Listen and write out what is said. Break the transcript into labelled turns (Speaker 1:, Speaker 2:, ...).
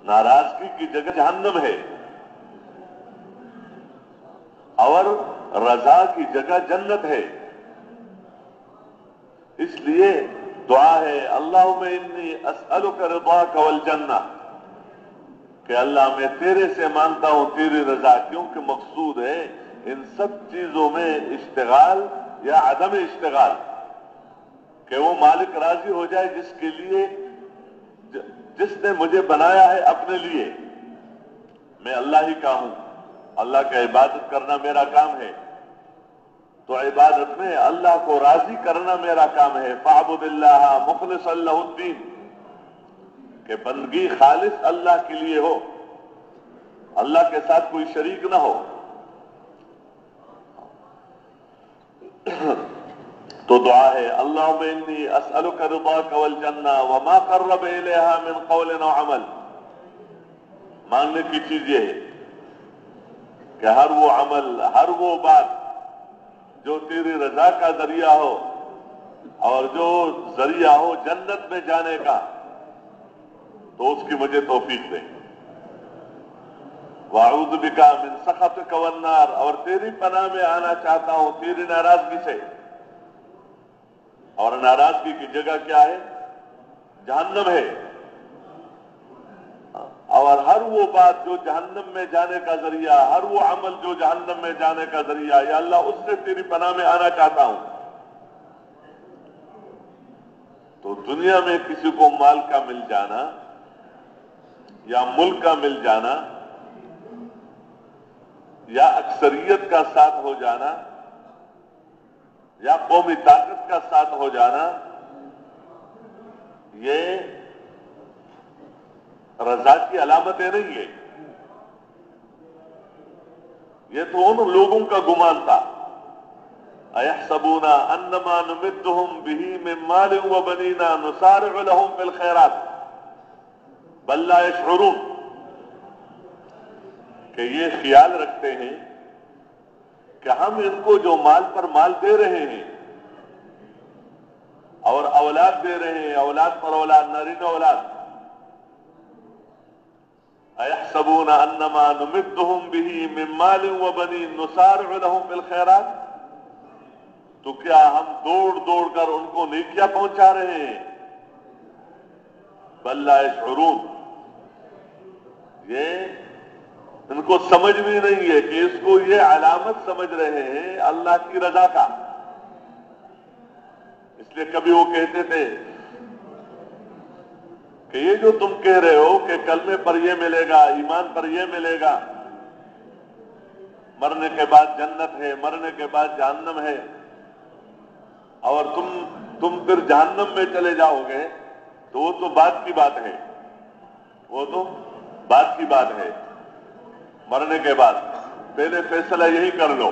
Speaker 1: नाराजगी की जगह जहन्नम है और रजा की जगह जन्नत है। इसलिए दुआ है अल्लाहुम्मा इन्नी अस्अलुका रिदाका वल जन्नह, कि अल्लाह मैं तेरे से मांगता हूं तेरी रजा, क्योंकि मकसूद है इन सब चीजों में इश्तिगाल या अदम इश्तिगाल, कि वो मालिक राजी हो जाए जिसके लिए, जिसने मुझे बनाया है अपने लिए। मैं अल्लाह ही का हूं, अल्लाह का इबादत करना मेरा काम है, तो इबादत में अल्लाह को राजी करना मेरा काम है। फ़अब्दिल्लाह मुख़लिसन लहुद्दीन, कि बंदगी खालिस अल्लाह के लिए हो, अल्लाह के साथ कोई शरीक ना हो। तो दुआ है अल्लाहुम्मा इन्नी अस्अलुका रिदाका वल जन्नह व मा क़र्रब इलैहा मिन क़ौलिन व अमल। मांगने की चीज ये है कि हर वो अमल, हर वो बात जो तेरी रजा का जरिया हो और जो जरिया हो जन्नत में जाने का, तो उसकी मुझे तौफीक दे। वअऊज़ु बिका मिन सख़तिका वन्नार, और तेरी पनाह में आना चाहता हूं तेरी नाराजगी से। और नाराजगी की जगह क्या है? जहन्नम है। और हर वो बात जो जहन्नम में जाने का जरिया, हर वो अमल जो जहन्नम में जाने का जरिया, या अल्लाह उससे तेरी पनाह में आना चाहता हूं। तो दुनिया में किसी को माल का मिल जाना या मुल्क का मिल जाना या अक्सरियत का साथ हो जाना या कौमी ताकत का साथ हो जाना, ये रजा की अलामतें नहीं है। ये तो उन लोगों का गुमान था। अयहसबूना अन्नमा नुमिद्दुहुम बिही मिन मालिन व बनीना नुसारि'ु लहुम फिल खैरात बल ला यशउरून, कि ये ख्याल रखते हैं कि हम इनको जो माल पर माल दे रहे हैं और औलाद दे रहे हैं, औलाद पर औलाद, नरीन औलाद, अयहसबूना अन्नमा नुमिद्दुहुम बिही मिन मालिन व बनीन नुसारि'ु लहुम फिल खैरात, तो क्या हम दौड़ दौड़ कर उनको नेकियां पहुंचा रहे हैं? बल ला यशउरून, ये इनको समझ भी नहीं है कि इसको ये अलामत समझ रहे हैं अल्लाह की रजा का। इसलिए कभी वो कहते थे कि ये जो तुम कह रहे हो कि कलमे पर ये मिलेगा, ईमान पर ये मिलेगा, मरने के बाद जन्नत है, मरने के बाद जहन्नम है, और तुम फिर जहन्नम में चले जाओगे, तो वो तो बात की बात है, वो तो बात की बात है। मरने के बाद पहले फैसला यही कर लो